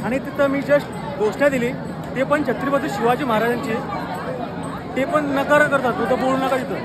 आणि तिथं मी जस्ट घोषणा दिली, ते पण छत्रपती शिवाजी महाराजांची, ते पण नकार करतात, तुझं बोलू नका तिथं.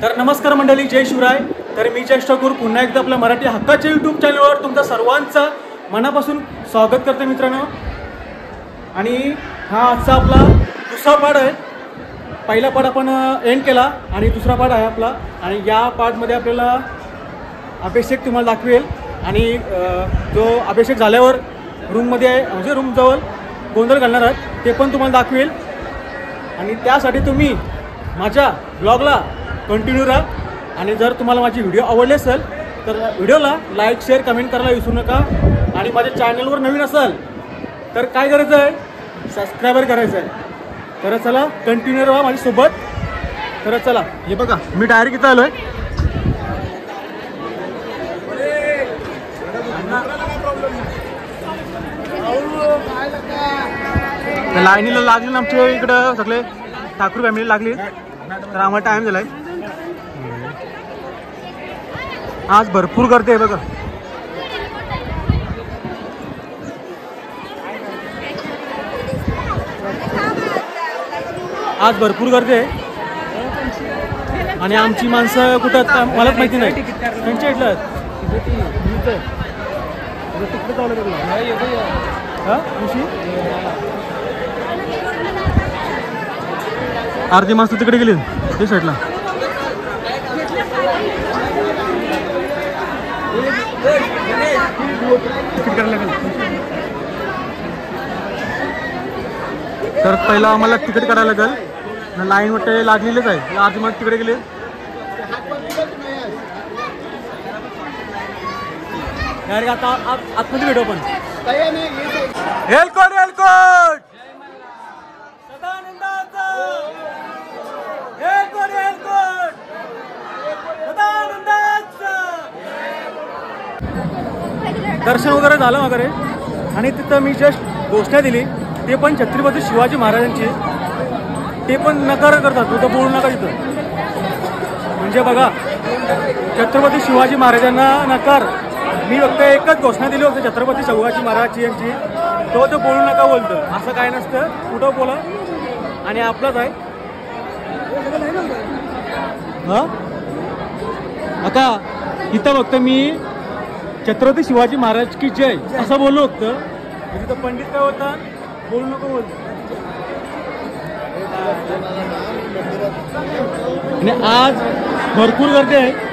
तर नमस्कार मंडळी, जय शिवराय. तर मी ज्येष्ठ ठाकूर पुन्हा एकदा आपल्या मराठी हक्काच्या यूट्यूब चॅनलवर तुमचं सर्वांचं मनापासून स्वागत करते मित्रांनो. आणि हा आजचा आपला दुसरा पार्ट आहे. पहिला पार्ट आपण एंड केला आणि दुसरा पार्ट आहे आपला. आणि या पार्टमध्ये आपल्याला अभिषेक तुम्हाला दाखवेल. आणि जो अभिषेक झाल्यावर रूममध्ये आहे, म्हणजे रूमजवळ गोंधळ घालणार आहेत, ते पण तुम्हाला दाखवेल. आणि त्यासाठी तुम्ही माझ्या ब्लॉगला कंटिन्यू राहा. आणि जर तुम्हाला माझी व्हिडिओ आवडली असेल तर व्हिडिओला लाईक, शेअर, कमेंट करायला विसरू नका. आणि माझ्या चॅनलवर नवीन असाल तर काय करायचं आहे, सबस्क्राईबर करायचं आहे. तर चला कंटिन्यू राहा माझ्यासोबत. तर चला, हे बघा मी डायरेक्ट इथं आलो आहे. लाईनीला लागली ना आमच्या इकडं सगळे ठाकूर फॅमिली लागली. तर आम्हाला टाईम झाला आहे. आज भरपूर गर्दी आहे बघा. आज भरपूर गर्दी आहे. आणि आमची माणसं कुठं मलाच माहिती नाही, त्यांच्या इथलं अर्धी माणसं तिकडे गेली ते साईडला. तिकीट करायला लागेल. तर पहिला आम्हाला तिकीट करायला लागेल. लाईन वाटते लागलेलीच आहे. अर्धी माणसं तिकडे गेले. आता आतमध्ये भेटू आपण. हेलकोट हेलकोट दर्शन वगैरे झालं वगैरे. आणि तिथं मी जस्ट घोषणा दिली, ते पण छत्रपती शिवाजी महाराजांची, ते पण नकार करतात, तुझं बोलू नका तिथं. म्हणजे बघा, छत्रपती शिवाजी महाराजांना नकार. मी फक्त एकच घोषणा दिली होती छत्रपती शिवाजी महाराजांची यांची, तो बोलू नका बोलतं. असं काय नसतं, कुठं बोला. आणि आपलंच आहे हा. आता इथं फक्त मी छत्रपती शिवाजी महाराज की जय असं बोललो होतं. तिथं पंडित काय होता, बोलू नको बोलतो. आणि आज भरपूर गर्दी आहे.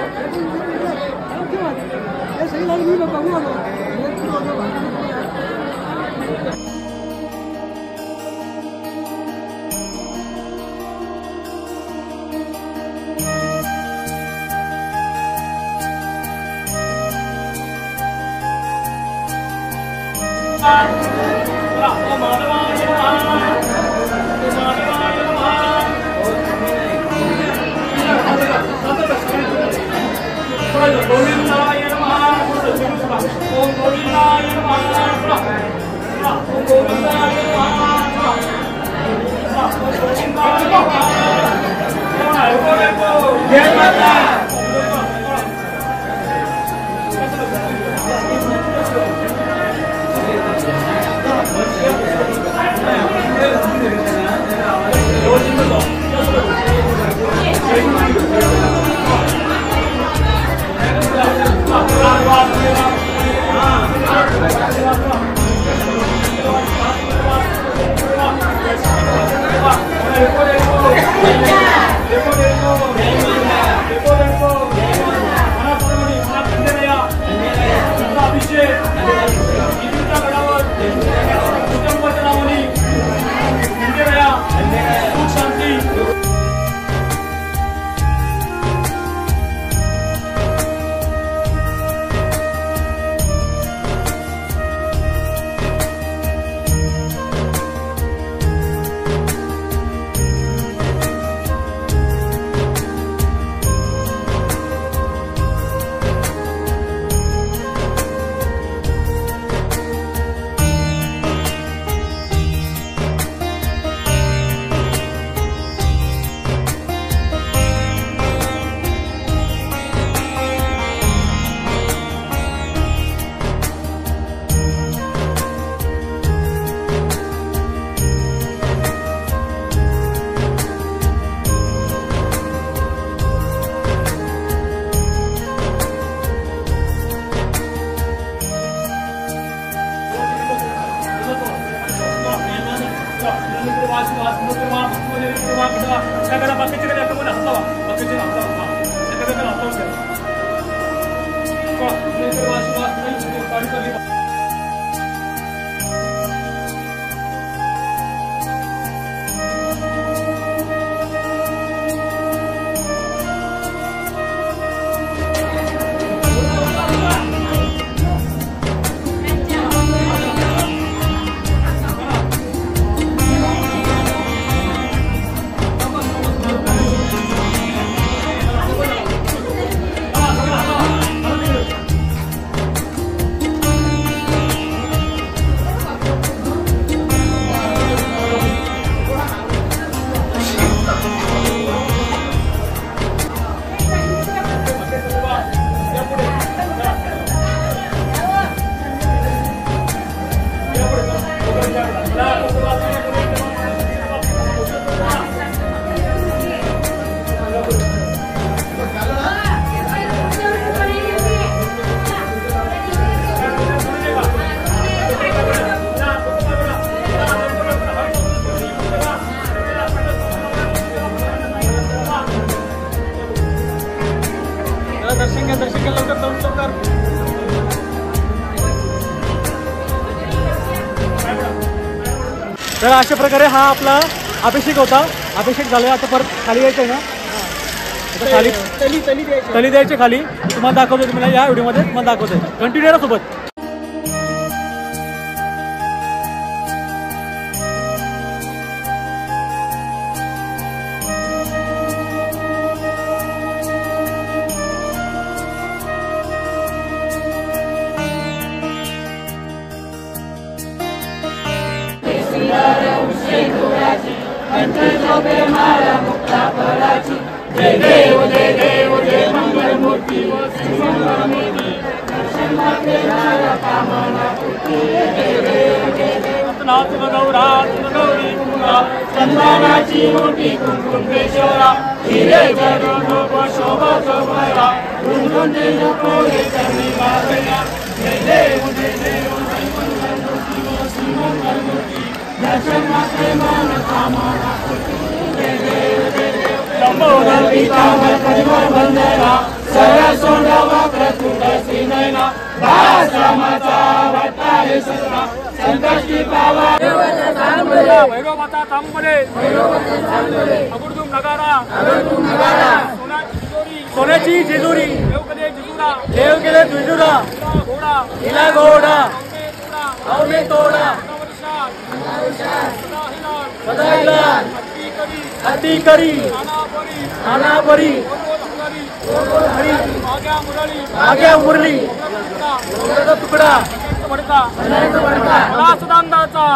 दर्शन घ्या लवकर लवकर. तर अशा प्रकारे हा आपला अभिषेक होता. अभिषेक झाला. आता परत खाली यायचंय ना. आता खाली तली द्यायचे खाली. तुम्हाला दाखवतोय. तुम्हाला या व्हिडिओमध्ये तुम्हाला दाखवतोय. कंटिन्यू आहे सोबत. चंदनाची मोठी कुंकुमेश्वरा हिरे जगो शोभा शोभरा गुंजून नको रे चरणी बाबया जय देव दर्शन मात्रे मन कामना लंबोदर पीतांबर परिवार बंदना सरसोंडा वक्रतुंड श्रीनयना भास्रामाचा भट्टारे सत्रा संकष्टी पावा भैरवमाता तांबरे अगुडदुम नगारा सोन्याची जेजुरी देव गेले जिजुरा हिला घोडा अवने तोडा सदाईला हत्ती करी अनापरी आग्या मुरली तुकडा सुदांदाचा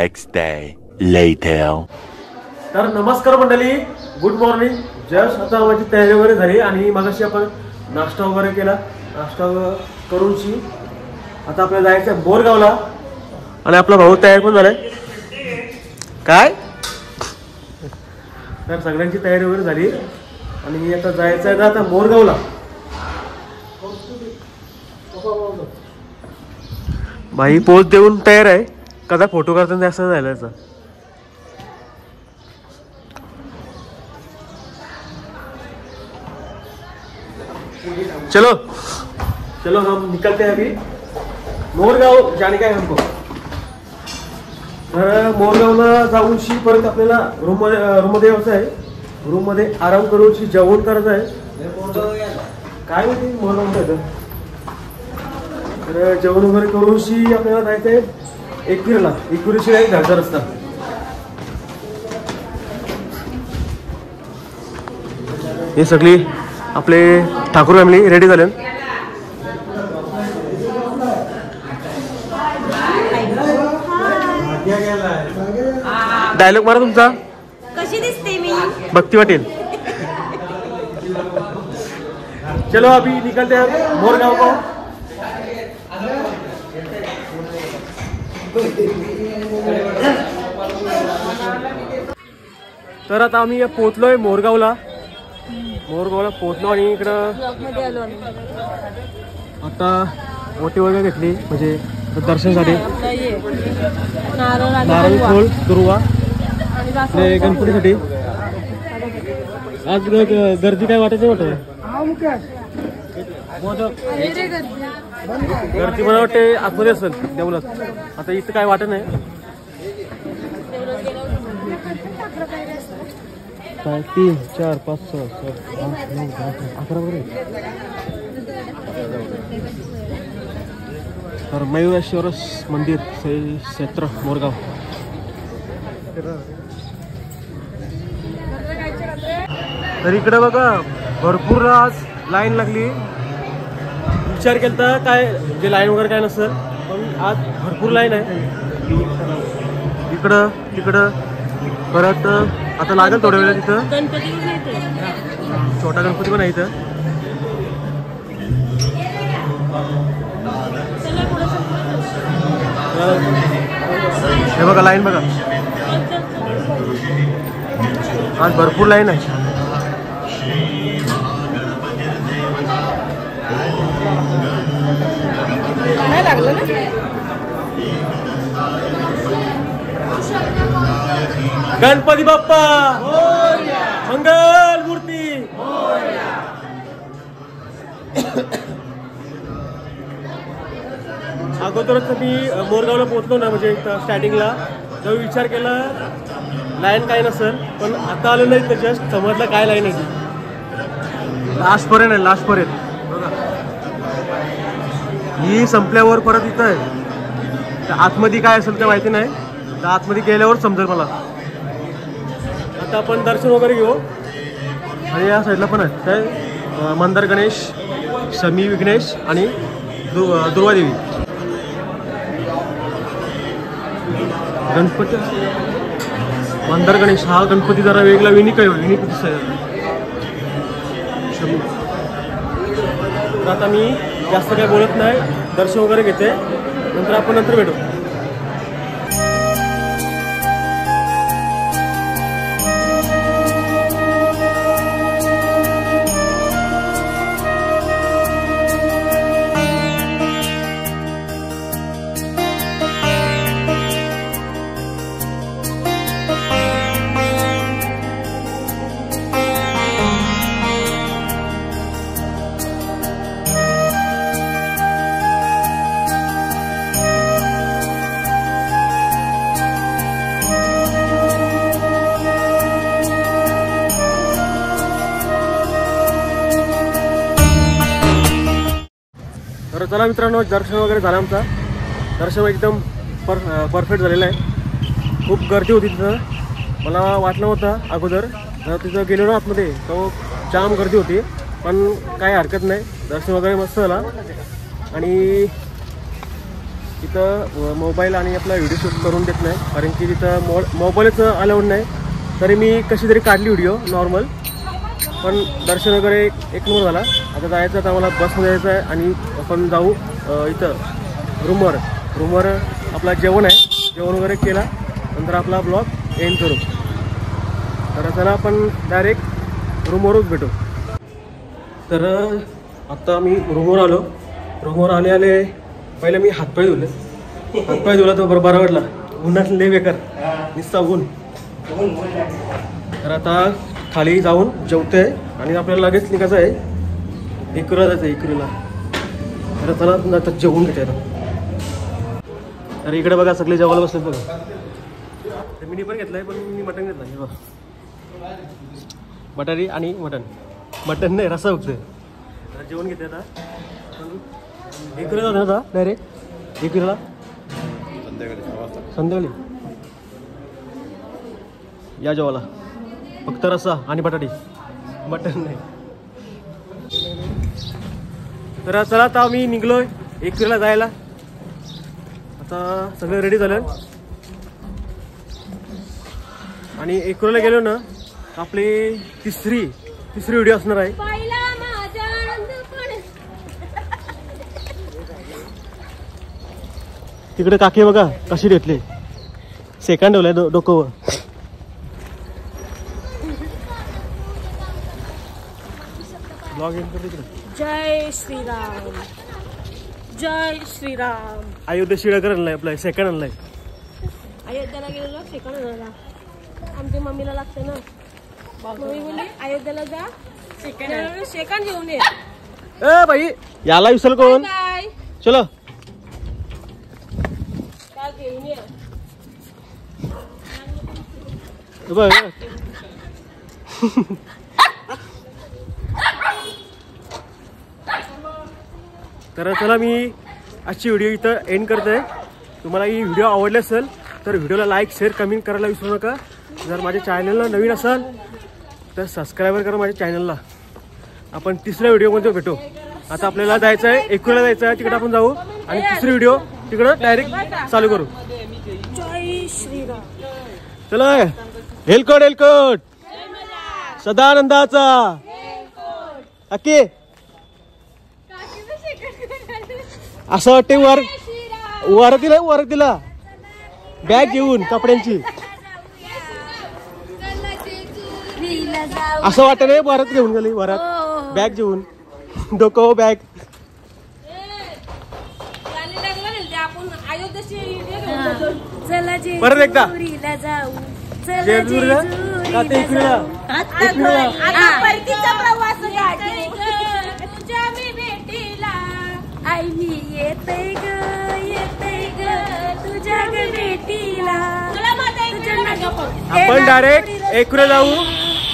next day later. तर नमस्कार मंडळी, गुड मॉर्निंग. जस्ट आता माझी तयारी वगैरे झाली आणि मगाशी आपण नाश्ता वगैरे केला. नाश्ता करूनशी आता आपल्याला जायचं बोरगावला आणि आपला भाऊ तयार पण झालाय. काय तर सगळ्यांची तयारी वगैरे झाली आणि आता जायचं आहे आता बोरगावला. भाई पोच देऊन तयार आहे. कदा फोटो काढताना असं झालं. चलो चलो हम निकलते हैं अभी मोरगाव जाने का है हमको. तर मोरगावला जाऊनशी परत आपल्याला रूममध्ये यायचं आहे. रूममध्ये आराम करूनशी जेवण करायचं आहे. काय माहिती मोरगावमध्ये तर जेवण वगैरे करूनशी आपल्याला जायचं आहे एकविरीला. एकविरीशी आहे घरचा रस्ता. हे सगळी आपले ठाकूर फॅमिली रेडी झाले. डायलॉग मारा तुमचा. कशी दिसते मी? भक्ती वाटेल. चलो अभी निकलते हैं मोरगाव को. तर आता आम्ही पोहोचलोय मोरगावला. पोहोचलो आणि इकडं आता ओटी वगैरे घेतली म्हणजे दर्शनासाठी. नारळ फूल दुर्वा गणपतीसाठी. आज गर्दी काय वाटत नाही गर्दी मला वाटते आतमध्ये असेल देवलात. आता इथं काय वाटत नाही. काय 3 4 5 6 7 8 9 10 11 वगैरे. तर मयूरेश्वर मंदिर क्षेत्र मोरगाव. तर इकडे बघा भरपूर आज लाईन लागली. विचार केला काय जे लाईन वगैरे काय नसेल पण आज भरपूर लाईन आहे. इकडं तिकडं परत आता लागेल थोड्या वेळा. तिथं छोटा गणपती पण आहे इथं. हे बघा लाईन बघा. आज भरपूर लाईन आहे. गणपती बाप्पा मंगल मूर्ती. अगोदरच मी मोरगावला पोहोचलो ना म्हणजे स्टार्टिंगला तेव्हा विचार केला लाईन काय नसेल पण आता आलो नाही तर जस्ट समजलं काय लाईन आहे. लास्टपर्यंत आहे लास्टपर्यंत. ही संपल्यावर परत इथं आहे. तर आतमध्ये काय असेल ते माहिती नाही. तर आतमध्ये गेल्यावर समजेल मला. आता आपण दर्शन वगैरे घेऊ. आणि या साईडला पण आहे काय मंदार गणेश, शमी विघ्नेश आणि दुर्वादेवी. गणपती मंदार गणेश हा गणपती जरा वेगळा युनिक आहे. तर आता मी जास्त काही बोलत नाही. दर्शन वगैरे घेते. नंतर आपण नंतर भेटू. तर चला मित्रांनो, दर्शन वगैरे झालं आमचा. दर्शन एकदम परफेक्ट झालेलं आहे. खूप गर्दी होती तिथं. मला वाटलं होतं अगोदर तिथं गेलो ना आतमध्ये तो जाम गर्दी होती, पण काही हरकत नाही. दर्शन वगैरे मस्त झाला. आणि तिथं मोबाईल आणि आपला व्हिडिओ शूट करून देत नाही, कारण की तिथं मोबाईलच अलाउड नाही. तरी मी कशी तरी काढली व्हिडिओ नॉर्मल. पण दर्शन वगैरे एक नंबर झाला. आता जायचं आता आम्हाला बसमध्ये जायचं आहे आणि आपण जाऊ इथं रूमवर आपला जेवण आहे. जेवण वगैरे केला नंतर आपला ब्लॉग एंड करू. तर चला आपण डायरेक्ट रूमवरच भेटू. तर आत्ता मी रूमवर आले पहिले मी हातपाय धुला तो बरं वाटला. उन्हात लय बेकार निस्ता ऊन. तर आता खाली जाऊन जेवते आणि आपल्याला लगेच निघायचं आहे इकडं जायचं इकडूला. तर चला आता जेवून घेते. तर इकडे बघा सगळे जेवायला बसलेत बघा. तर मी पण घेतलंय पण मी मटण घेतलं हे बघा. बटारी आणि मटण नाही रस्सा बघतोय. तर जेवण घेते आता. इकडे जाऊ आता डायरेक्ट इकडला संध्याकाळी या जेवायला फक्त रस्सा आणि बटाटी मटण नाही. तर चला आता आम्ही निघलोय एकविरेला जायला. आता सगळं रेडी झालं आणि एकविरेला गेलो ना आपली तिसरी व्हिडिओ असणार आहे. तिकडे काकी बघा कशी घेतली सेकंड ठेवलाय डोकं. ब्लॉग एंड करतो तिकडे. जय श्रीराम. अयोध्या शिळकर आणलाय आपला सेकंड आणलाय. अयोध्याला गेलो सेकंड आणायला. आमच्या मम्मीला लागते ना. मम्मी बोलली अयोध्याला जा सेकंड घेऊन ये. ए बाई याला विसरल कोण. काय चलो काय घेऊन ये. बघ तर चला मी आजची व्हिडिओ इथं एंड करतोय. तुम्हाला ही व्हिडिओ आवडली असेल तर व्हिडिओला लाईक शेअर कमेंट करायला विसरू नका. जर माझ्या चॅनलला नवीन असाल तर सबस्क्राईब करा माझ्या चॅनलला. आपण तिसऱ्या व्हिडिओमध्ये भेटू. आता आपल्याला जायचं आहे एकविरेला जायचं आहे. तिकडे आपण जाऊ आणि तिसरी व्हिडिओ तिकडं डायरेक्ट चालू करू. जय श्रीराम. चला हेलकोट सदानंदाचा अके असं वाटते वर दिला बॅग घेऊन कपड्यांची. असं वाटत नाही वरात घेऊन गेली वरात बॅग घेऊन डोकं बॅग. परत एकदा जेजुरीला एकविरेला परतीचा प्रवास गाडी तुझ्या मी भेटीला आई मी येते ग तुझ्या भेटीला. आपण डायरेक्ट एकविरेला जाऊ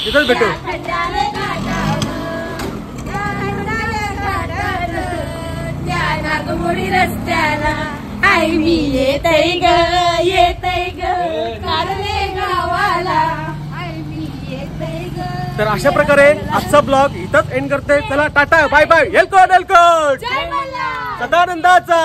तिथंच भेटू. नागमोडी रस्त्याला आई मी येते ग कारले गावाला आई मी येते ग. तर अशा प्रकारे आजचा ब्लॉग इथंच एंड करते. चला टाटा बाय बाय. हेलकोट जय मल्हार. सदानंदाचा